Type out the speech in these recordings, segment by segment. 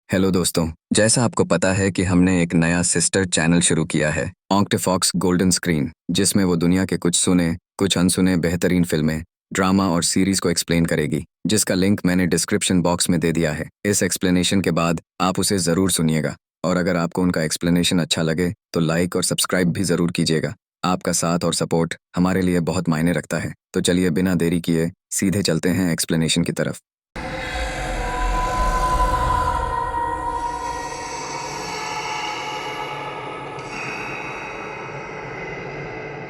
Hello दोस्तों, जैसा आपको पता है कि हमने एक नया सिस्टर चैनल शुरू किया है, ऑक्टफॉक्स गोल्डन स्क्रीन, जिसमें वो दुनिया के कुछ सुने, कुछ अनसुने बेहतरीन फिल्में, ड्रामा और सीरीज को एक्सप्लेन करेगी, जिसका लिंक मैंने डिस्क्रिप्शन बॉक्स में दे दिया है। इस एक्सप्लेनेशन के बाद आप उसे ज़रूर सुनिएगा और अगर आपको उनका एक्सप्लेनेशन अच्छा लगे तो लाइक और सब्सक्राइब भी ज़रूर कीजिएगा। आपका साथ और सपोर्ट हमारे लिए बहुत मायने रखता है। तो चलिए बिना देरी किए सीधे चलते हैं एक्सप्लेनेशन की तरफ।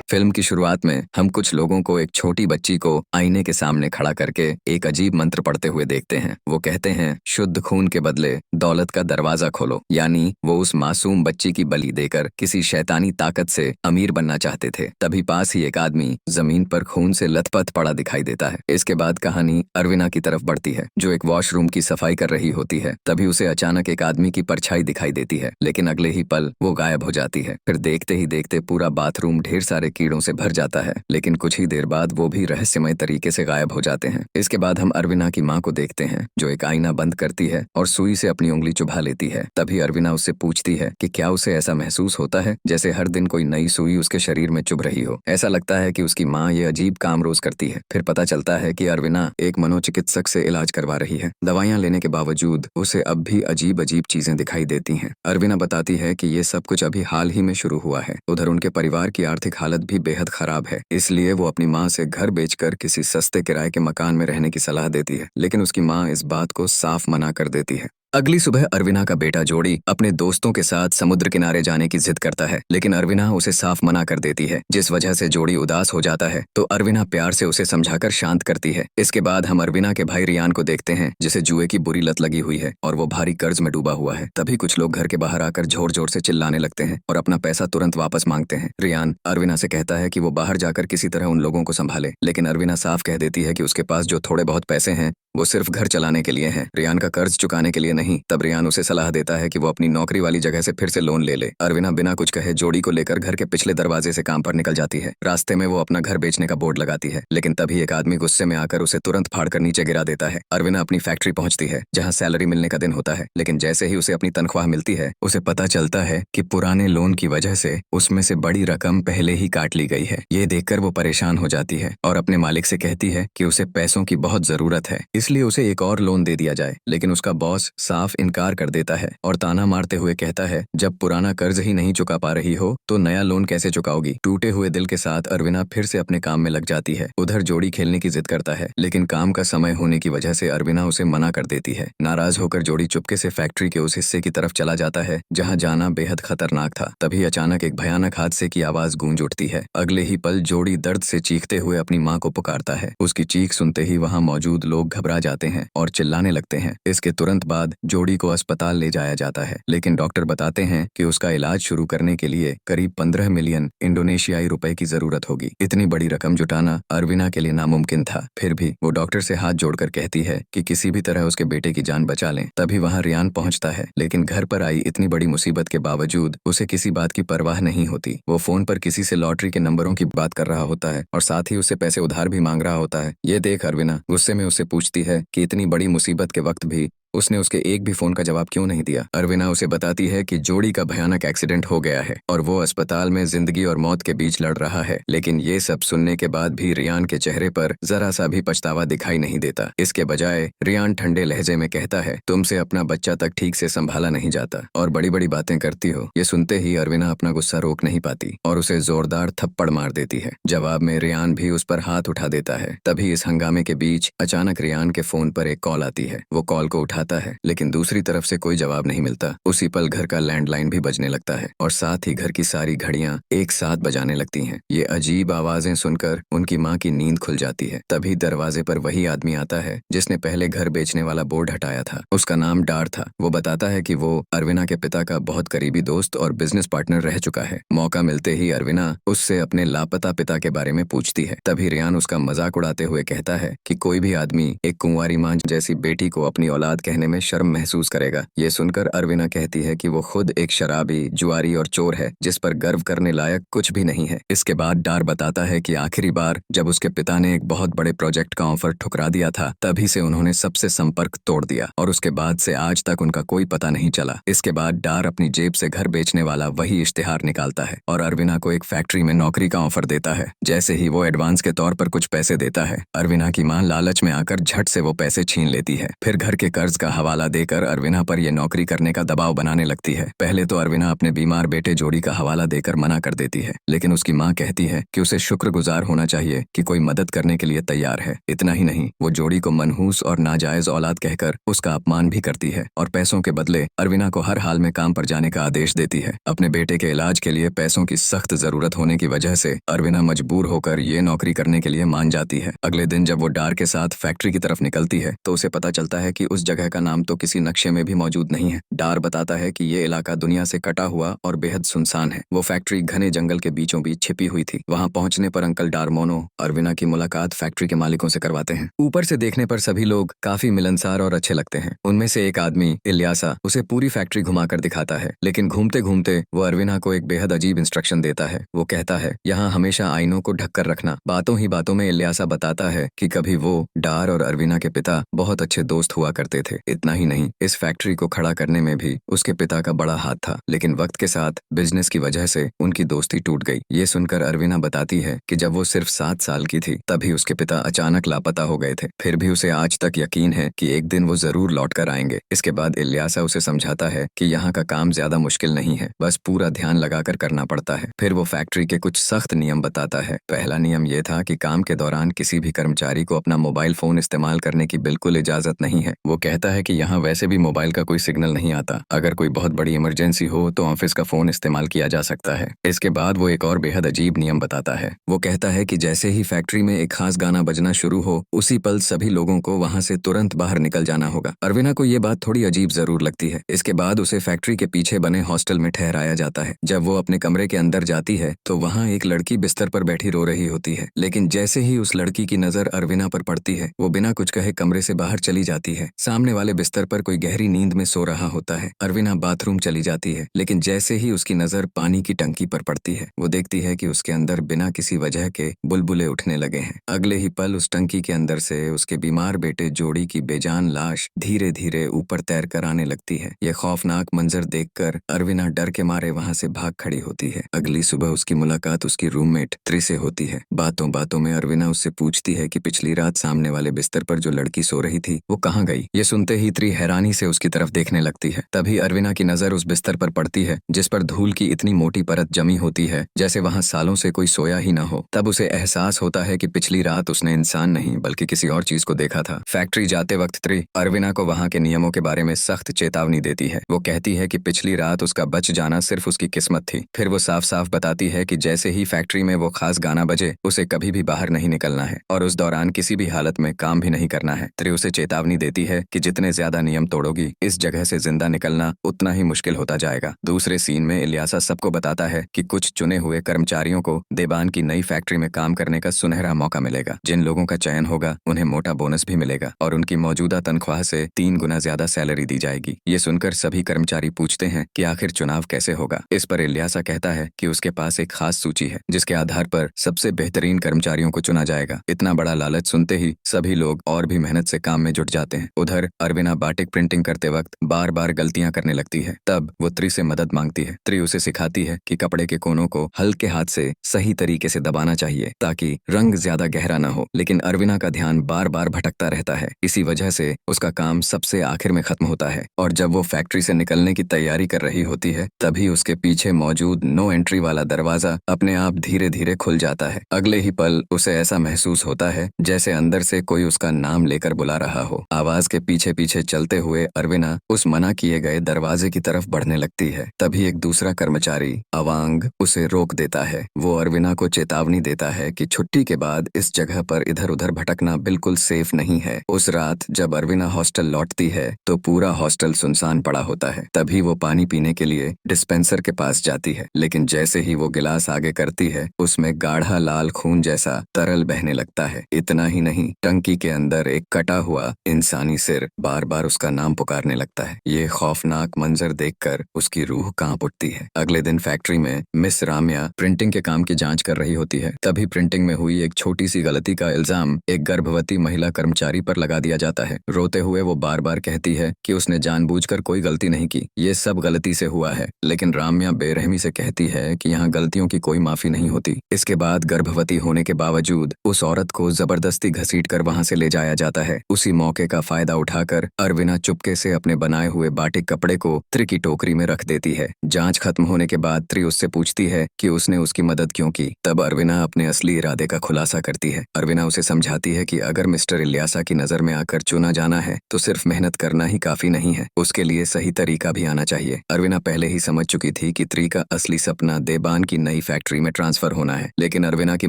फिल्म की शुरुआत में हम कुछ लोगों को एक छोटी बच्ची को आईने के सामने खड़ा करके एक अजीब मंत्र पढ़ते हुए देखते हैं। वो कहते हैं, शुद्ध खून के बदले दौलत का दरवाजा खोलो। यानी वो उस मासूम बच्ची की बलि देकर किसी शैतानी ताकत से अमीर बनना चाहते थे। तभी पास ही एक आदमी जमीन पर खून से लथपथ पड़ा दिखाई देता है। इसके बाद कहानी अरविना की तरफ बढ़ती है, जो एक वॉशरूम की सफाई कर रही होती है। तभी उसे अचानक एक आदमी की परछाई दिखाई देती है, लेकिन अगले ही पल वो गायब हो जाती है। फिर देखते ही देखते पूरा बाथरूम ढेर सारे कीड़ों से भर जाता है, लेकिन कुछ ही देर बाद वो भी रहस्यमय तरीके से गायब हो जाते हैं। इसके बाद हम अरविना की माँ को देखते हैं, जो एक आईना बंद करती है और सुई से अपनी उंगली चुभा लेती है। तभी अरविना उससे पूछती है कि क्या उसे ऐसा महसूस होता है जैसे हर दिन कोई नई सुई उसके शरीर में चुभ रही हो। ऐसा लगता है कि उसकी माँ ये अजीब काम रोज करती है। फिर पता चलता है कि अरविना एक मनोचिकित्सक से इलाज करवा रही है। दवाइयाँ लेने के बावजूद उसे अब भी अजीब अजीब चीजें दिखाई देती हैं। अरविना बताती है कि ये सब कुछ अभी हाल ही में शुरू हुआ है। उधर उनके परिवार की आर्थिक हालत भी बेहद खराब है, इसलिए वो अपनी माँ से घर बेचकर किसी सस्ते किराए के मकान में रहने की सलाह देती है, लेकिन उसकी माँ इस बात को साफ मना कर देती है। अगली सुबह अरविना का बेटा जोड़ी अपने दोस्तों के साथ समुद्र किनारे जाने की जिद करता है, लेकिन अरविना उसे साफ मना कर देती है, जिस वजह से जोड़ी उदास हो जाता है। तो अरविना प्यार से उसे समझाकर शांत करती है। इसके बाद हम अरविना के भाई रियान को देखते हैं, जिसे जुए की बुरी लत लगी हुई है और वो भारी कर्ज में डूबा हुआ है। तभी कुछ लोग घर के बाहर आकर जोर जोर से चिल्लाने लगते हैं और अपना पैसा तुरंत वापस मांगते हैं। रियान अरविना से कहता है कि वो बाहर जाकर किसी तरह उन लोगों को संभाले, लेकिन अरविना साफ कह देती है कि उसके पास जो थोड़े बहुत पैसे हैं वो सिर्फ घर चलाने के लिए हैं, रियान का कर्ज चुकाने के लिए नहीं। तब रियान उसे सलाह देता है कि वो अपनी नौकरी वाली जगह से फिर से लोन ले ले। अरविना बिना कुछ कहे जोड़ी को लेकर घर के पिछले दरवाजे से काम पर निकल जाती है। रास्ते में वो अपना घर बेचने का बोर्ड लगाती है, लेकिन तभी एक आदमी गुस्से में आकर उसे तुरंत फाड़कर नीचे गिरा देता है। अरविना अपनी फैक्ट्री पहुंचती है, जहां सैलरी मिलने का दिन होता है, लेकिन जैसे ही उसे अपनी तनख्वाह मिलती है, उसे पता चलता है कि पुराने लोन की वजह से उसमें से बड़ी रकम पहले ही काट ली गई है। ये देखकर वो परेशान हो जाती है और अपने मालिक से कहती है कि उसे पैसों की बहुत जरूरत है, इसलिए उसे एक और लोन दे दिया जाए। लेकिन उसका बॉस साफ इनकार कर देता है और ताना मारते हुए कहता है, जब पुराना कर्ज ही नहीं चुका पा रही हो तो नया लोन कैसे चुकाओगी। टूटे हुए दिल के साथ अरविना फिर से अपने काम में लग जाती है। उधर जोड़ी खेलने की जिद करता है, लेकिन काम का समय होने की वजह से अरविना उसे मना कर देती है। नाराज होकर जोड़ी चुपके से फैक्ट्री के उस हिस्से की तरफ चला जाता है जहाँ जाना बेहद खतरनाक था। तभी अचानक एक भयानक हादसे की आवाज गूंज उठती है। अगले ही पल जोड़ी दर्द से चीखते हुए अपनी माँ को पुकारता है। उसकी चीख सुनते ही वहाँ मौजूद लोग घबरा जाते हैं और चिल्लाने लगते हैं। इसके तुरंत बाद जोड़ी को अस्पताल ले जाया जाता है, लेकिन डॉक्टर बताते हैं कि उसका इलाज शुरू करने के लिए करीब 15 मिलियन इंडोनेशियाई रुपए की जरूरत होगी। इतनी बड़ी रकम जुटाना अरविना के लिए नामुमकिन था। फिर भी वो डॉक्टर से हाथ जोड़कर कहती है कि किसी भी तरह उसके बेटे की जान बचा लें। तभी वहाँ रियान पहुंचता है, लेकिन घर पर आई इतनी बड़ी मुसीबत के बावजूद उसे किसी बात की परवाह नहीं होती। वो फोन पर किसी से लॉटरी के नंबरों की बात कर रहा होता है और साथ ही उससे पैसे उधार भी मांग रहा होता है। ये देख अरविना गुस्से में उससे पूछती है कि इतनी बड़ी मुसीबत के वक्त भी उसने उसके एक भी फोन का जवाब क्यों नहीं दिया। अरविना उसे बताती है कि जोड़ी का भयानक एक्सीडेंट हो गया है और वो अस्पताल में जिंदगी और मौत के बीच लड़ रहा है। लेकिन ये सब सुनने के बाद भी रियान के चेहरे पर जरा सा भी पछतावा दिखाई नहीं देता। इसके बजाय रियान ठंडे लहजे में कहता है, तुमसे अपना बच्चा तक ठीक से संभाला नहीं जाता और बड़ी बड़ी बातें करती हो। ये सुनते ही अरविना अपना गुस्सा रोक नहीं पाती और उसे जोरदार थप्पड़ मार देती है। जवाब में रियान भी उस पर हाथ उठा देता है। तभी इस हंगामे के बीच अचानक रियान के फोन पर एक कॉल आती है। वो कॉल को उठाता है, लेकिन दूसरी तरफ से कोई जवाब नहीं मिलता। उसी पल घर का लैंडलाइन भी बजने लगता है और साथ ही घर की सारी घड़ियां एक साथ बजाने लगती हैं। ये अजीब आवाजें सुनकर उनकी माँ की नींद खुल जाती है। तभी दरवाजे पर वही आदमी आता है जिसने पहले घर बेचने वाला बोर्ड हटाया था। उसका नाम डार था। वो बताता है कि वो अरविना के पिता का बहुत करीबी दोस्त और बिजनेस पार्टनर रह चुका है। मौका मिलते ही अरविना उससे अपने लापता पिता के बारे में पूछती है। तभी रियान उसका मजाक उड़ाते हुए कहता है कि कोई भी आदमी एक कुंवारी माँ जैसी बेटी को अपनी औलाद कहने में शर्म महसूस करेगा। ये सुनकर अरविना कहती है कि वो खुद एक शराबी, जुआरी और चोर है जिस पर गर्व करने लायक कुछ भी नहीं है। इसके बाद डार बताता है कि आखिरी बार जब उसके पिता ने एक बहुत बड़े प्रोजेक्ट का ऑफर ठुकरा दिया था, तभी से उन्होंने सबसे संपर्क तोड़ दिया और उसके बाद से आज तक उनका कोई पता नहीं चला। इसके बाद डार अपनी जेब से घर बेचने वाला वही इश्तिहार निकालता है और अरविना को एक फैक्ट्री में नौकरी का ऑफर देता है। जैसे ही वो एडवांस के तौर पर कुछ पैसे देता है, अरविना की मां लालच में आकर झट से वो पैसे छीन लेती है। फिर घर के कर्ज का हवाला देकर अरविना पर यह नौकरी करने का दबाव बनाने लगती है। पहले तो अरविना अपने बीमार बेटे जोड़ी का हवाला देकर मना कर देती है, लेकिन उसकी मां कहती है कि उसे शुक्रगुजार होना चाहिए कि कोई मदद करने के लिए तैयार है। इतना ही नहीं, वो जोड़ी को मनहूस और नाजायज औलाद कहकर उसका अपमान भी करती है और पैसों के बदले अरविना को हर हाल में काम पर जाने का आदेश देती है। अपने बेटे के इलाज के लिए पैसों की सख्त जरूरत होने की वजह से अरविना मजबूर होकर ये नौकरी करने के लिए मान जाती है। अगले दिन जब वो डार के साथ फैक्ट्री की तरफ निकलती है तो उसे पता चलता है कि उस जगह का नाम तो किसी नक्शे में भी मौजूद नहीं है। डार बताता है कि ये इलाका दुनिया से कटा हुआ और बेहद सुनसान है। वो फैक्ट्री घने जंगल के बीचों बीच छिपी हुई थी। वहाँ पहुंचने पर अंकल डारमोनो अरविना की मुलाकात फैक्ट्री के मालिकों से करवाते हैं। ऊपर से देखने पर सभी लोग काफी मिलनसार और अच्छे लगते हैं। उनमें से एक आदमी इल्यासा उसे पूरी फैक्ट्री घुमाकर दिखाता है, लेकिन घूमते घूमते वो अरविना को एक बेहद अजीब इंस्ट्रक्शन देता है। वो कहता है, यहाँ हमेशा आईनों को ढककर रखना। बातों ही बातों में इल्यासा बताता है कि कभी वो डार और अरविना के पिता बहुत अच्छे दोस्त हुआ करते थे। इतना ही नहीं, इस फैक्ट्री को खड़ा करने में भी उसके पिता का बड़ा हाथ था, लेकिन वक्त के साथ बिजनेस की वजह से उनकी दोस्ती टूट गई। ये सुनकर अरविना बताती है कि जब वो सिर्फ 7 साल की थी तभी उसके पिता अचानक लापता हो गए थे। फिर भी उसे आज तक यकीन है कि एक दिन वो जरूर लौट कर आएंगे। इसके बाद इल्यासा उसे समझाता है कि यहाँ का काम ज्यादा मुश्किल नहीं है, बस पूरा ध्यान लगाकर करना पड़ता है। फिर वो फैक्ट्री के कुछ सख्त नियम बताता है। पहला नियम ये था कि काम के दौरान किसी भी कर्मचारी को अपना मोबाइल फोन इस्तेमाल करने की बिल्कुल इजाजत नहीं है। वो कहता है कि यहाँ वैसे भी मोबाइल का कोई सिग्नल नहीं आता। अगर कोई बहुत बड़ी इमरजेंसी हो तो ऑफिस का फोन इस्तेमाल किया जा सकता है। इसके बाद वो एक और बेहद अजीब नियम बताता है। वो कहता है कि जैसे ही फैक्ट्री में एक खास गाना बजना शुरू हो, उसी पल सभी लोगों को वहाँ से तुरंत बाहर निकल जाना होगा। अरविना को ये बात थोड़ी अजीब जरूर लगती है। इसके बाद उसे फैक्ट्री के पीछे बने हॉस्टल में ठहराया जाता है। जब वो अपने कमरे के अंदर जाती है तो वहाँ एक लड़की बिस्तर पर बैठी रो रही होती है, लेकिन जैसे ही उस लड़की की नजर अरविना पर पड़ती है, वो बिना कुछ कहे कमरे से बाहर चली जाती है। सामने वाले बिस्तर पर कोई गहरी नींद में सो रहा होता है। अरविना बाथरूम चली जाती है, लेकिन जैसे ही उसकी नजर पानी की टंकी पर पड़ती है, वो देखती है कि उसके अंदर बिना किसी वजह के बुलबुले उठने लगे हैं। अगले ही पल उस टंकी के अंदर से उसके बीमार बेटे जोड़ी की बेजान लाश धीरे धीरे ऊपर तैर कर आने लगती है। यह खौफनाक मंजर देखकर अरविना डर के मारे वहाँ से भाग खड़ी होती है। अगली सुबह उसकी मुलाकात उसकी रूममेट त्रि से होती है। बातों बातों में अरविना उससे पूछती है कि पिछली रात सामने वाले बिस्तर पर जो लड़की सो रही थी वो कहाँ गई। ये सुनते ही त्रि हैरानी से उसकी तरफ देखने लगती है। तभी अरविना की नजर उस बिस्तर पर पड़ती है जिस पर धूल की इतनी मोटी परत जमी होती है जैसे वहाँ सालों से कोई सोया ही न हो। तब उसे एहसास होता है कि पिछली रात उसने इंसान नहीं बल्कि किसी और चीज को देखा था। फैक्ट्री जाते वक्त त्रि अरविना को वहाँ के नियमों के बारे में सख्त चेतावनी देती है। वो कहती है कि पिछली रात उसका बच जाना सिर्फ उसकी किस्मत थी। फिर वो साफ साफ बताती है कि जैसे ही फैक्ट्री में वो खास गाना बजे, उसे कभी भी बाहर नहीं निकलना है और उस दौरान किसी भी हालत में काम भी नहीं करना है। त्रि उसे चेतावनी देती है कि जितने ज्यादा नियम तोड़ोगी, इस जगह से जिंदा निकलना उतना ही मुश्किल होता जाएगा। दूसरे सीन में इल्यासा सबको बताता है कि कुछ चुने हुए कर्मचारियों को देबान की नई फैक्ट्री में काम करने का सुनहरा मौका मिलेगा। जिन लोगों का चयन होगा उन्हें मोटा बोनस भी मिलेगा और उनकी मौजूदा तनख्वाह से 3 गुना ज्यादा सैलरी दी जाएगी। ये सुनकर सभी कर्मचारी पूछते हैं कि आखिर चुनाव कैसे होगा। इस पर इल्यासा कहता है कि उसके पास एक खास सूची है जिसके आधार पर सबसे बेहतरीन कर्मचारियों को चुना जाएगा। इतना बड़ा लालच सुनते ही सभी लोग और भी मेहनत से काम में जुट जाते हैं। उधर अरविना बाटिक प्रिंटिंग करते वक्त बार बार गलतियां करने लगती है। तब वो त्रि से मदद मांगती है। त्रि उसे सिखाती है कि कपड़े के कोनों को हल्के हाथ से सही तरीके से दबाना चाहिए ताकि रंग ज्यादा गहरा न हो, लेकिन अरविना का ध्यान बार बार भटकता रहता है। इसी वजह से उसका काम सबसे आखिर में खत्म होता है और जब वो फैक्ट्री से निकलने की तैयारी कर रही होती है तभी उसके पीछे मौजूद नो एंट्री वाला दरवाजा अपने आप धीरे धीरे खुल जाता है। अगले ही पल उसे ऐसा महसूस होता है जैसे अंदर से कोई उसका नाम लेकर बुला रहा हो। आवाज के पीछे पीछे चलते हुए अरविना उस मना किए गए दरवाजे की तरफ बढ़ने लगती है। तभी एक दूसरा कर्मचारी अवांग उसे रोक देता है। वो अरविना को चेतावनी देता है कि छुट्टी के बाद इस जगह पर इधर उधर भटकना बिल्कुल सेफ नहीं है। उस रात जब अरविना हॉस्टल लौटती है तो पूरा हॉस्टल सुनसान पड़ा होता है। तभी वो पानी पीने के लिए डिस्पेंसर के पास जाती है, लेकिन जैसे ही वो गिलास आगे करती है उसमें गाढ़ा लाल खून जैसा तरल बहने लगता है। इतना ही नहीं, टंकी के अंदर एक कटा हुआ इंसानी सिर बार बार उसका नाम पुकारने लगता है। ये खौफनाक मंजर देखकर उसकी रूह कांप उठती है। अगले दिन फैक्ट्री में मिस राम्या प्रिंटिंग के काम की जांच कर रही होती है। तभी प्रिंटिंग में हुई एक छोटी सी गलती का इल्जाम एक गर्भवती महिला कर्मचारी पर लगा दिया जाता है। रोते हुए वो बार बार कहती है कि उसने जानबूझकर कोई गलती नहीं की, ये सब गलती से हुआ है। लेकिन राम्या बेरहमी से कहती है कि यहाँ गलतियों की कोई माफी नहीं होती। इसके बाद गर्भवती होने के बावजूद उस औरत को जबरदस्ती घसीटकर वहां से ले जाया जाता है। उसी मौके का फायदा उठाकर अरविना चुपके से अपने बनाए हुए बाटिक कपड़े को त्रि की टोकरी में रख देती है। जांच खत्म होने के बाद त्रि उससे पूछती है कि उसने उसकी मदद क्यों की। तब अरविना अपने असली इरादे का खुलासा करती है। अरविना उसे समझाती है कि अगर मिस्टर इल्यासा की नजर में आकर चुना जाना है तो सिर्फ मेहनत करना ही काफी नहीं है, उसके लिए सही तरीका भी आना चाहिए। अरविना पहले ही समझ चुकी थी कि त्रि का असली सपना देबान की नई फैक्ट्री में ट्रांसफर होना है, लेकिन अरविना की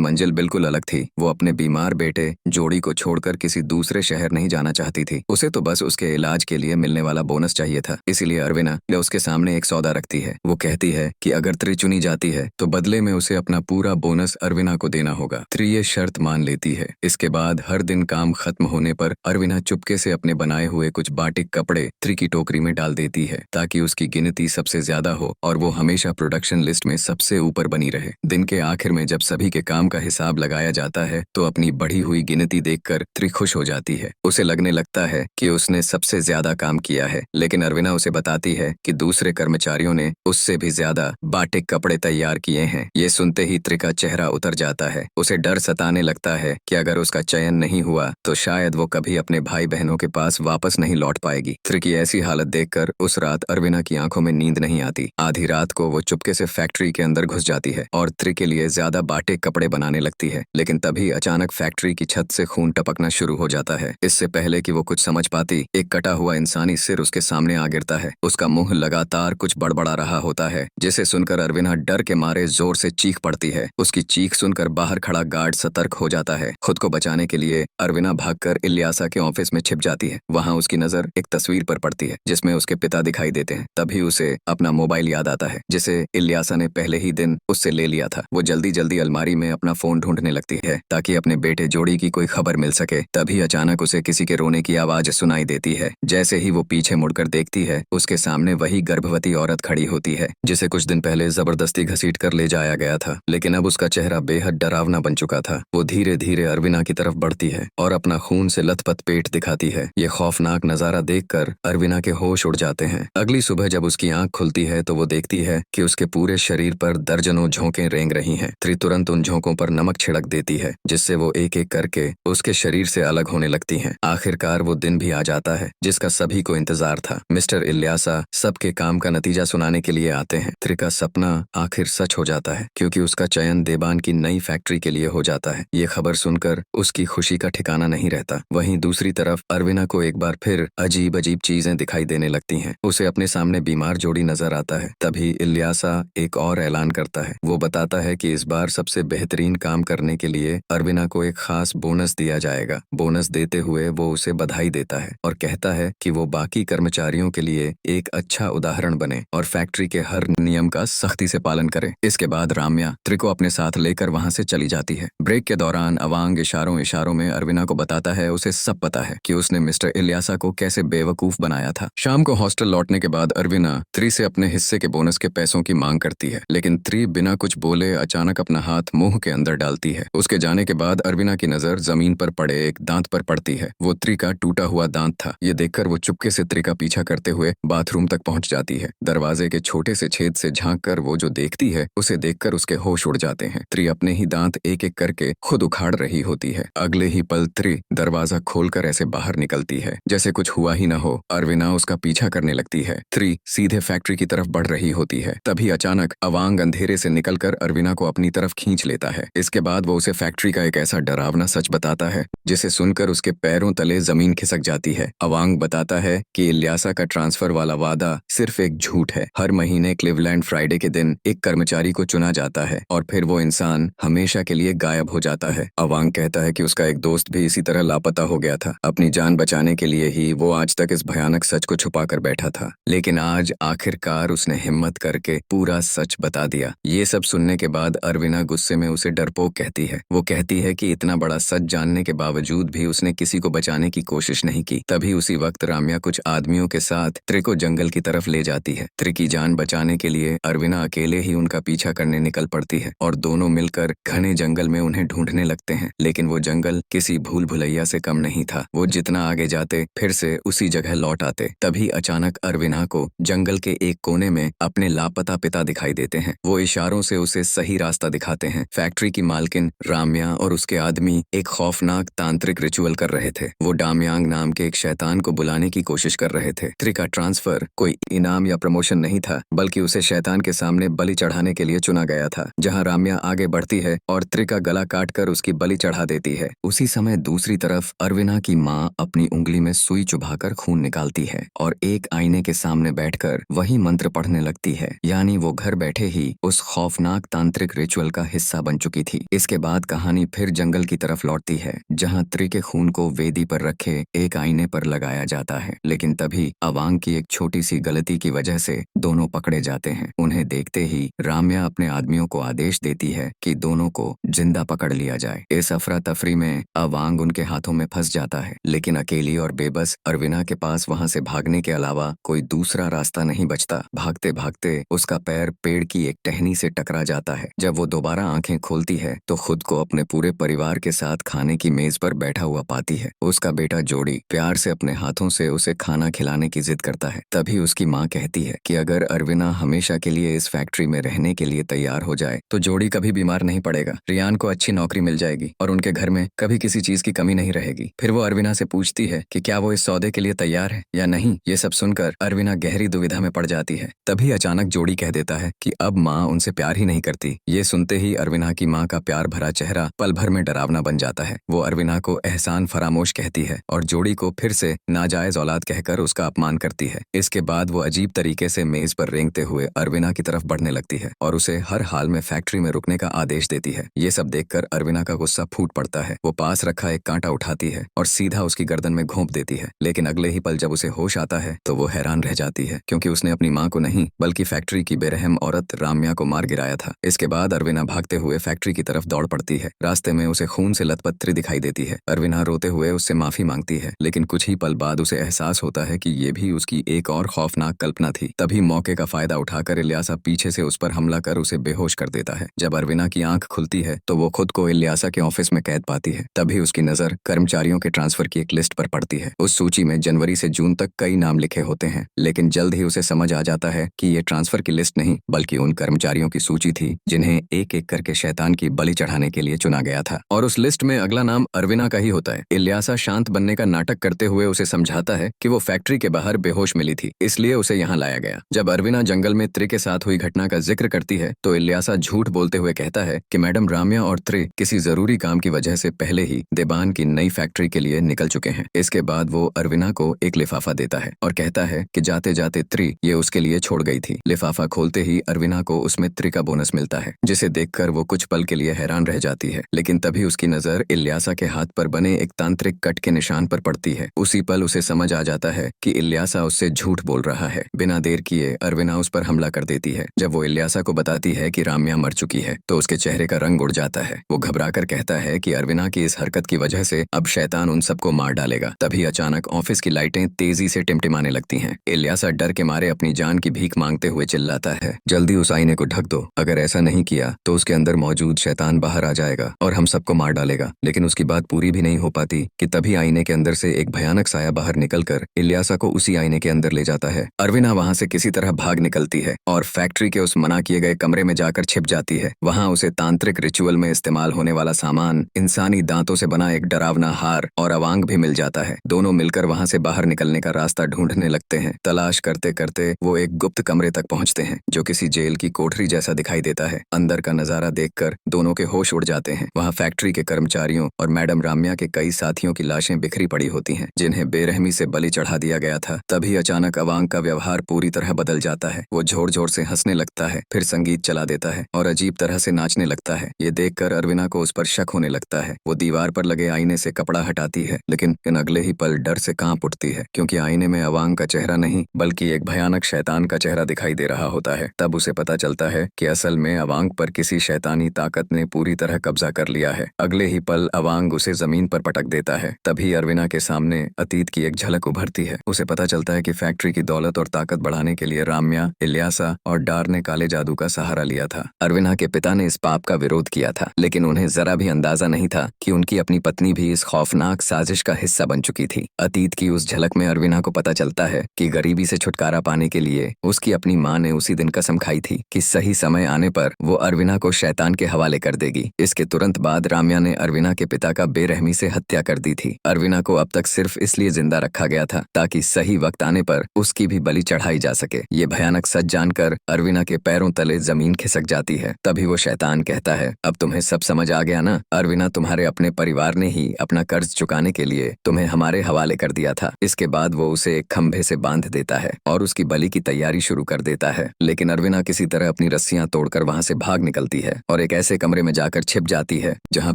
मंजिल बिल्कुल अलग थी। वो अपने बीमार बेटे जोड़ी को छोड़कर किसी दूसरे शहर नहीं जाना चाहती थी। उसे तो बस उसके इलाज के लिए मिलने वाला बोनस चाहिए था। इसीलिए अरविना उसके सामने एक सौदा रखती है। वो कहती है कि अगर त्रि चुनी जाती है तो बदले में उसे अपना पूरा बोनस अरविना को देना होगा। त्रि ये शर्त मान लेती है। इसके बाद हर दिन काम खत्म होने पर अरविना चुपके से अपने बनाए हुए कुछ बाटिक कपड़े त्रि की टोकरी में डाल देती है, ताकि उसकी गिनती सबसे ज्यादा हो और वो हमेशा प्रोडक्शन लिस्ट में सबसे ऊपर बनी रहे। दिन के आखिर में जब सभी के काम का हिसाब लगाया जाता है तो अपनी बढ़ी हुई गिनती देखकर त्रि खुश हो जाती है। उसे लगने लगता है कि उसने सबसे ज्यादा काम किया है, लेकिन अरविना उसे बताती है कि दूसरे कर्मचारियों ने उससे भी ज्यादा बाटिक कपड़े तैयार किए हैं। ये सुनते ही त्रि का चेहरा उतर जाता है। उसे डर सताने लगता है कि अगर उसका चयन नहीं हुआ तो शायद वो कभी अपने भाई बहनों के पास वापस नहीं लौट पाएगी। त्रि की ऐसी हालत देखकर उस रात अरविना की आंखों में नींद नहीं आती। आधी रात को वो चुपके से फैक्ट्री के अंदर घुस जाती है और त्रि के लिए ज्यादा बाटिक कपड़े बनाने लगती है। लेकिन तभी अचानक फैक्ट्री की छत से खून टपकना शुरू हो जाता है। इससे पहले कि वो कुछ समझ पाती, एक कटा हुआ इंसानी सिर उसके सामने आ गिरता है। उसका मुंह लगातार कुछ बड़बड़ा रहा होता है, जिसे सुनकर अरविना डर के मारे जोर से चीख पड़ती है। उसकी चीख सुनकर बाहर खड़ा गार्ड सतर्क हो जाता है। खुद को बचाने के लिए अरविना भागकर इल्यासा के ऑफिस में छिप जाती है। वहाँ उसकी नजर एक तस्वीर पर पड़ती है जिसमें उसके पिता दिखाई देते हैं। तभी उसे अपना मोबाइल याद आता है, जिसे इल्यासा ने पहले ही दिन उससे ले लिया था। वो जल्दी जल्दी अलमारी में अपना फोन ढूंढने लगती है ताकि अपने बेटे जोड़ी की कोई खबर मिल सके। तभी अचानक उसे किसी के रोने की आवाज सुनाई देती है। जैसे ही वो पीछे मुड़कर देखती है, उसके सामने वही गर्भवती औरत खड़ी होती है जिसे कुछ दिन पहले जबरदस्ती घसीट कर ले जाया गया था। लेकिन अब उसका चेहरा बेहद डरावना बन चुका था। वो धीरे धीरे अरविना की तरफ बढ़ती है और अपना खून से लथपथ पेट दिखाती है। ये खौफनाक नजारा देखकर अरविना के होश उड़ जाते हैं। अगली सुबह जब उसकी आंख खुलती है तो वो देखती है कि उसके पूरे शरीर पर दर्जनों झोंकें रेंग रही हैं। त्रि तुरंत उन झोंकों पर नमक छिड़क देती है, जिससे वो एक एक करके उसके शरीर से अलग होने लगती हैं। आखिरकार वो दिन भी आ जाता है जिसका सभी को इंतजार था। मिस्टर इल्यासा सबके काम का नतीजा सुनाने के लिए आते हैं। त्रि का सपना आखिर सच हो जाता है, क्योंकि उसका चयन देबान की नई फैक्ट्री के लिए हो जाता है। ये खबर सुनकर उसकी खुशी का ठिकाना नहीं रहता। वहीं दूसरी तरफ अरविना को एक बार फिर अजीब अजीब चीजें दिखाई देने लगती हैं। उसे अपने सामने बीमार जोड़ी नजर आता है। तभी इल्यासा एक और ऐलान करता है। वो बताता है कि इस बार सबसे बेहतरीन काम करने के लिए अरविना को एक खास बोनस दिया जाएगा। बोनस देते हुए वो उसे बधाई देता है और कहता है कि वो बाकी कर्मचारियों के लिए एक अच्छा उदाहरण बने और फैक्ट्री के हर नियम का सख्ती से पालन करे। इसके बाद राम्या त्रि को अपने साथ लेकर वहां से चली जाती है। ब्रेक के दौरान अवांग इशारों इशारों में अरविना को बताता है उसे सब पता है कि उसने मिस्टर इल्यासा को कैसे बेवकूफ बनाया था। शाम को हॉस्टल लौटने के बाद अरविना त्रि से अपने हिस्से के बोनस के पैसों की मांग करती है, लेकिन त्रि बिना कुछ बोले अचानक अपना हाथ मुंह के अंदर डालती है। उसके जाने के बाद अरविना की नजर जमीन पर पड़े एक दांत पर पड़ती है। वो त्रि का टूटा हुआ दांत था। ये देखकर वो चुपके से त्रि का पीछा करते हुए बाथरूम तक पहुंच जाती है। दरवाजे के छोटे से छेद से झांक कर वो जो देखती है, उसे देखकर उसके होश उड़ जाते हैं। त्रि अपने ही दांत एक एक करके खुद उखाड़ रही होती है। अगले ही पल त्रि दरवाजा खोलकर ऐसे बाहर निकलती है जैसे कुछ हुआ ही न हो। अरविना उसका पीछा करने लगती है। त्रि सीधे फैक्ट्री की तरफ बढ़ रही होती है। तभी अचानक अवांग अंधेरे से निकलकर अरविना को अपनी तरफ खींच लेता है। इसके बाद वो उसे फैक्ट्री का एक ऐसा डरावना सच बताता है जिसे सुनकर उसके पैरों तले जमीन खिसक जाती है। अवांग बताता है कि इल्यासा का ट्रांसफर वाला वादा सिर्फ एक झूठ है। हर महीने क्लिवलैंड फ्राइडे के दिन एक कर्मचारी को चुना जाता है और फिर वो इंसान हमेशा के लिए गायब हो जाता है। अवांग कहता है कि उसका एक दोस्त भी इसी तरह लापता हो गया था। अपनी जान बचाने के लिए ही वो आज तक इस भयानक सच को छुपा कर बैठा था, लेकिन आज आखिरकार उसने हिम्मत करके पूरा सच बता दिया। ये सब सुनने के बाद अरविना गुस्से में उसे डरपोक कहती है। वो कहती है कि इतना बड़ा सच जानने के बावजूद भी उसने किसी को बचाने की कोशिश नहीं की। जाएगी। तभी उसी वक्त राम्या कुछ आदमियों के साथ त्रि को जंगल की तरफ ले जाती है। त्रि की जान बचाने के लिए अरविना अकेले ही उनका पीछा करने निकल पड़ती है और दोनों मिलकर घने जंगल में उन्हें ढूंढने लगते हैं। लेकिन वो जंगल किसी भूल भुलैया से कम नहीं था। वो जितना आगे जाते फिर से उसी जगह लौट आते। तभी अचानक अरविना को जंगल के एक कोने में अपने लापता पिता दिखाई देते हैं। वो इशारों से उसे सही रास्ता दिखाते हैं। फैक्ट्री की मालकिन राम्या और उसके आदमी एक खौफनाक तांत्रिक रिचुअल कर रहे थे। वो डामयांग नाम के एक शैतान को बुलाने की कोशिश कर रहे थे। त्रि का ट्रांसफर कोई इनाम या प्रमोशन नहीं था, बल्कि उसे शैतान के सामने बलि चढ़ाने के लिए चुना गया था। जहाँ राम्या आगे बढ़ती है और त्रि का गला काटकर उसकी बलि चढ़ा देती है, उसी समय दूसरी तरफ अरविना की माँ अपनी उंगली में सुई चुभाकर खून निकालती है और एक आईने के सामने बैठकर वही मंत्र पढ़ने लगती है। यानी वो घर बैठे ही उस खौफनाक तांत्रिक रिचुअल का हिस्सा बन चुकी थी। इसके बाद कहानी फिर जंगल की तरफ लौटती है, जहाँ त्रि के खून को वेदी पर रखे एक आईने पर लगाया जाता है। लेकिन तभी अवांग की एक छोटी सी गलती की वजह से दोनों पकड़े जाते हैं। उन्हें देखते ही राम्या अपने आदमियों को आदेश देती है कि दोनों को जिंदा पकड़ लिया जाए। इस अफरा तफरी में अवांग उनके हाथों में फंस जाता है, लेकिन अकेली और बेबस अरविना के पास वहां से भागने के अलावा कोई दूसरा रास्ता नहीं बचता। भागते भागते उसका पैर पेड़ की एक टहनी से टकरा जाता है। जब वो दोबारा आंखें खोलती है तो खुद को अपने पूरे परिवार के साथ खाने की मेज पर बैठा हुआ पाती है। उसका बेटा जोड़ी प्यार से अपने हाथों से उसे खाना खिलाने की जिद करता है। तभी उसकी माँ कहती है कि अगर अरविना हमेशा के लिए इस फैक्ट्री में रहने के लिए तैयार हो जाए तो जोड़ी कभी बीमार नहीं पड़ेगा, रियान को अच्छी नौकरी मिल जाएगी और उनके घर में कभी किसी चीज की कमी नहीं रहेगी। फिर वो अरविना से पूछती है कि क्या वो इस सौदे के लिए तैयार है या नहीं। ये सब सुनकर अरविना गहरी दुविधा में पड़ जाती है। तभी अचानक जोड़ी कह देता है कि अब माँ उनसे प्यार ही नहीं करती। ये सुनते ही अरविना की माँ का प्यार भरा चेहरा पल भर में डरावना बन जाता है। वो अरविना को एहसान फरामोश कहती है और जोड़ी को फिर से नाजायज औलाद कहकर उसका अपमान करती है। इसके बाद वो अजीब तरीके से मेज पर रेंगते हुए अरविना की तरफ बढ़ने लगती है और उसे हर हाल में फैक्ट्री में रुकने का आदेश देती है। ये सब देखकर अरविना का गुस्सा फूट पड़ता है। वो पास रखा एक कांटा उठाती है और सीधा उसकी गर्दन में घोंप देती है। लेकिन अगले ही पल जब उसे होश आता है तो वो हैरान रह जाती है, क्योंकि उसने अपनी माँ को नहीं बल्कि फैक्ट्री की बेरहम औरत राम्या को मार गिराया था। इसके बाद अरविना भागते हुए फैक्ट्री की तरफ दौड़ पड़ती है। रास्ते में उसे खून से लथपथ त्रि दिखाई देती है। अरविना रोते हुए उससे माफी मांगती है, लेकिन कुछ ही पल बाद उसे एहसास होता है कि ये भी उसकी एक और खौफनाक कल्पना थी। तभी मौके का फायदा उठाकर इल्यासा पीछे से उस पर हमला कर उसे बेहोश कर देता है। जब अरविना की आंख खुलती है तो वो खुद को इल्यासा के ऑफिस में कैद पाती है। तभी उसकी नजर कर्मचारियों के ट्रांसफर की एक लिस्ट पर पड़ती है। उस सूची में जनवरी से जून तक कई नाम लिखे होते हैं, लेकिन जल्द ही उसे समझ आ जाता है कि ये ट्रांसफर की लिस्ट नहीं बल्कि उन कर्मचारियों की सूची थी जिन्हें एक एक करके शैतान की बलि चढ़ाने के लिए चुना गया था। और उस लिस्ट में अगला नाम अरविना का ही होता है। इल्यासा शांत बनने का नाटक करते हुए उसे समझाता है कि वो फैक्ट्री के बाहर बेहोश मिली थी, इसलिए उसे यहाँ लाया गया। जब अरविना जंगल में त्रि के साथ हुई घटना का जिक्र करती है तो इल्यासा झूठ बोलते हुए कहता है कि मैडम राम्या और त्रि किसी जरूरी काम की वजह से पहले ही देबान की नई फैक्ट्री के लिए निकल चुके हैं। इसके बाद वो अरविना को एक लिफाफा देता है और कहता है कि जाते जाते त्रि ये उसके लिए छोड़ गई थी। लिफाफा खोलते ही अरविना को उसमें त्रि का बोनस मिलता है, जिसे देखकर वो कुछ पल के लिए हैरान रह जाती है। लेकिन तभी उसकी नजर इल्यासा के हाथ पर बने एक तांत्रिक कट के निशान पर पड़ती है। उसी पल उसे समझ आ जाता है कि इल्यासा उससे झूठ बोल रहा है। बिना देर किए अरविना उस पर हमला कर देती है। जब वो इल्यासा को बताती है कि राम्या मर चुकी है तो उसके चेहरे का रंग उड़ जाता है। वो घबराकर कहता है कि अरविना की इस हरकत की वजह से अब शैतान उन सबको मार डालेगा। तभी अचानक ऑफिस की लाइटें तेजी से टिमटिमाने लगती हैं। इल्यासा डर के मारे अपनी जान की भीख मांगते हुए चिल्लाता है, जल्दी उस आईने को ढक दो, अगर ऐसा नहीं किया तो उसके अंदर मौजूद शैतान बाहर आ जाएगा और हम सबको मार डालेगा। लेकिन उसकी बात पूरी भी नहीं हो पाती कि तभी आईने के अंदर से एक भयानक साया बाहर निकलकर इल्यासा को उसी आईने के अंदर ले जाता है। अरविना वहां से किसी तरह भाग निकलती है और फैक्ट्री के उस मना किए गए कमरे में जाकर छिप जाती है। वहां उसे तांत्रिक रिचुअल में इस्तेमाल होने वाला सामान, इंसानी दांतों से बना एक डरावना हार और अवांग भी मिल जाता है। दोनों मिलकर वहां से बाहर निकलने का रास्ता ढूंढने लगते हैं। तलाश करते करते वो एक गुप्त कमरे तक पहुंचते हैं जो किसी जेल की कोठरी जैसा दिखाई देता है। अंदर का नजारा देखकर दोनों के होश उड़ जाते हैं। वहां फैक्ट्री के कर्मचारियों और मैडम राम्या के कई साथियों की लाशें बिखरी पड़ी होती हैं, जिन्हें बेरहमी से बलि चढ़ा दिया गया था। तभी अचानक अवांग का व्यवहार पूरी तरह बदल जाता है। वो जोर जोर से हंसने लगता है, फिर संगीत चला देता है और अजीब तरह से नाचने लगता है। ये देखकर अरविना को उस पर शक होने लगता है। वो दीवार पर लगे आईने से कपड़ा हटाती है, लेकिन अगले ही पल डर से कांप उठती है, क्योंकि आईने में अवांग का चेहरा नहीं बल्कि एक भयानक शैतान का चेहरा दिखाई दे रहा होता है। तब उसे पता चलता है कि असल में अवांग पर किसी शैतानी ताकत ने पूरी तरह कब्जा कर लिया है। अगले ही पल अवांग उसे जमीन पर पटक देता है। तभी अरविना के सामने सामने अतीत की एक झलक उभरती है। उसे पता चलता है कि फैक्ट्री की दौलत और ताकत बढ़ाने के लिए राम्या, इल्यासा और डार ने काले जादू का सहारा लिया था। अरविना के पिता ने इस पाप का विरोध किया था, लेकिन उन्हें जरा भी अंदाजा नहीं था कि उनकी अपनी पत्नी भी इस खौफनाक साजिश का हिस्सा बन चुकी थी। अतीत की उस झलक में अरविना को पता चलता है कि गरीबी से छुटकारा पाने के लिए उसकी अपनी माँ ने उसी दिन कसम खाई थी कि सही समय आने पर वो अरविना को शैतान के हवाले कर देगी। इसके तुरंत बाद राम्या ने अरविना के पिता का बेरहमी से हत्या कर दी थी। अरविना को अब तक सिर्फ इसलिए जिंदा रखा गया था ताकि सही वक्त आने पर उसकी भी बलि चढ़ाई जा सके। ये भयानक सच जानकर अरविना के पैरों तले जमीन खिसक जाती है। तभी वो शैतान कहता है, अब तुम्हें सब समझ आ गया ना अरविना, तुम्हारे अपने परिवार ने ही अपना कर्ज चुकाने के लिए तुम्हें हमारे हवाले कर दिया था। इसके बाद वो उसे एक खंभे से बांध देता है और उसकी बलि की तैयारी शुरू कर देता है। लेकिन अरविना किसी तरह अपनी रस्सियां तोड़कर वहां से भाग निकलती है और एक ऐसे कमरे में जाकर छिप जाती है जहां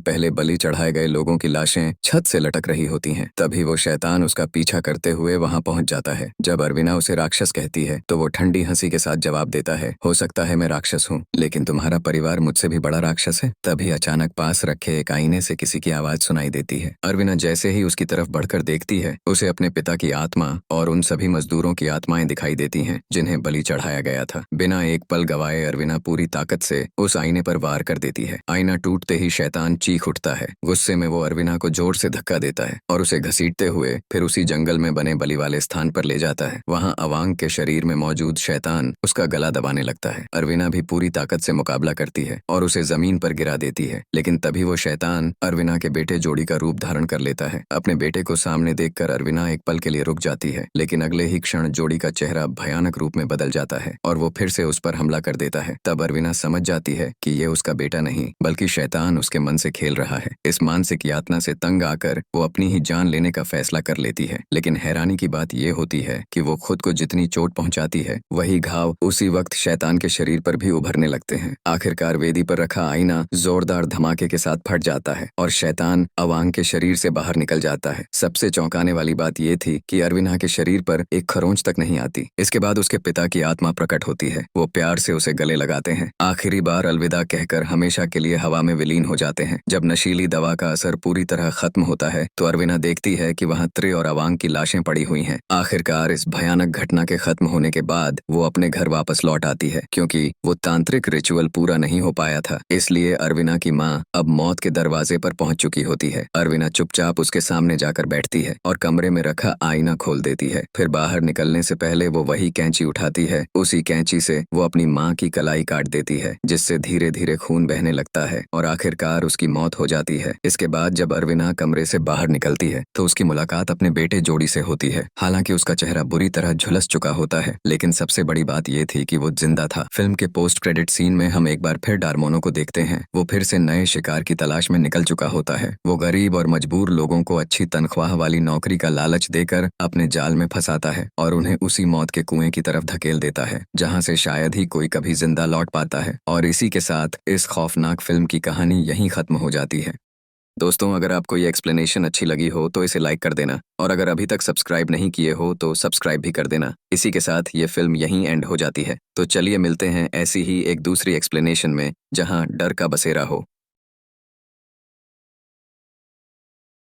पहले बलि चढ़ाए गए लोगों की लाशें छत से लटक रही होती हैं। तभी वो शैतान उसका पीछा करते हुए वहां पहुंच जाता है। जब अरविना उसे राक्षस कहती है तो वो ठंडी हंसी के साथ जवाब देता है, हो सकता है मैं राक्षस हूँ, लेकिन तुम्हारा परिवार मुझसे भी बड़ा राक्षस है। तभी अचानक पास रखे एक आईने से किसी की आवाज सुनाई देती है। अरविना जैसे ही उसकी तरफ बढ़कर देखती है, उसे अपने पिता की आत्मा और उन सभी मजदूरों की आत्माएं दिखाई देती हैं जिन्हें बलि चढ़ाया गया था। बिना एक पल गवाए अरविना पूरी ताकत से उस आईने पर वार कर देती है। आईना टूटते ही शैतान चीख उठता है। गुस्से में वो अरविना को जोर से धक्का देता है और उसे घसीटते हुए फिर उसी जंगल में बने बलि वाले स्थान पर ले जाता है। वहाँ अवांग के शरीर में मौजूद शैतान उसका गला दबाने लगता है। अरविना भी पूरी ताकत से मुकाबला करती है और उसे जमीन पर गिरा देती है। लेकिन तभी वो शैतान अरविना के बेटे जोड़ी का रूप धारण कर लेता है। अपने बेटे को सामने देखकर अरविना एक पल के लिए रुक जाती है, लेकिन अगले ही क्षण जोड़ी का चेहरा भयानक रूप में बदल जाता है और वो फिर से उस पर हमला कर देता है। तब अरविना समझ जाती है कि ये उसका बेटा नहीं बल्कि शैतान उसके मन से खेल रहा है। इस मानसिक यातना से तंग आकर वो अपनी ही जान लेने का फैसला कर लेती है। लेकिन हैरानी की बात ये होती है कि वो खुद को जितनी चोट पहुंचाती है, वही घाव उसी वक्त शैतान के शरीर पर भी उभरने लगते हैं। आखिरकार वेदी पर रखा आईना जोरदार धमाके के साथ फट जाता है और शैतान अवांग के शरीर से बाहर निकल जाता है। सबसे चौंकाने वाली बात ये थी कि अरविना के शरीर पर एक खरोंच तक नहीं आती। इसके बाद उसके पिता की आत्मा प्रकट होती है। वो प्यार से उसे गले लगाते हैं, आखिरी बार अलविदा कहकर हमेशा के लिए हवा में विलीन हो जाते हैं। जब नशीली दवा का असर पूरी तरह खत्म होता है तो अरविना देखती है कि वहाँ त्रे और अवांग की लाशें पड़ी हुई हैं। आखिरकार इस भयानक घटना के खत्म होने के बाद वो अपने घर वापस लौट आती है। क्योंकि वो तांत्रिक रिचुअल पूरा नहीं हो पाया था, इसलिए अरविना की माँ अब मौत के दरवाजे पर पहुंच चुकी होती है। अरविना चुपचाप उसके सामने जाकर बैठती है और कमरे में रखा आईना खोल देती है। फिर बाहर निकलने से पहले वो वही कैंची उठाती है। उसी कैंची से वो अपनी माँ की कलाई काट देती है, जिससे धीरे धीरे खून बहने लगता है और आखिरकार उसकी मौत हो जाती है। इसके बाद जब अरविना कमरे से बाहर निकलती है तो उसकी मुलाकात अपने बेटे जोड़ी से होती है। हालांकि उसका चेहरा बुरी तरह झुलस चुका होता है, लेकिन सबसे बड़ी बात ये थी कि वो जिंदा था। फिल्म के पोस्ट क्रेडिट सीन में हम एक बार फिर डारमोनो को देखते हैं। वो फिर से नए शिकार की तलाश में निकल चुका होता है। वो गरीब और मजबूर लोगों को अच्छी तनख्वाह वाली नौकरी का लालच देकर अपने जाल में फंसाता है और उन्हें उसी मौत के कुएं की तरफ धकेल देता है जहां से शायद ही कोई कभी जिंदा लौट पाता है। और इसी के साथ इस खौफनाक फिल्म की कहानी यहीं खत्म हो जाती है। दोस्तों, अगर आपको ये एक्सप्लेनेशन अच्छी लगी हो तो इसे लाइक कर देना और अगर अभी तक सब्सक्राइब नहीं किए हो तो सब्सक्राइब भी कर देना। इसी के साथ ये फिल्म यहीं एंड हो जाती है। तो चलिए मिलते हैं ऐसी ही एक दूसरी एक्सप्लेनेशन में जहां डर का बसेरा हो।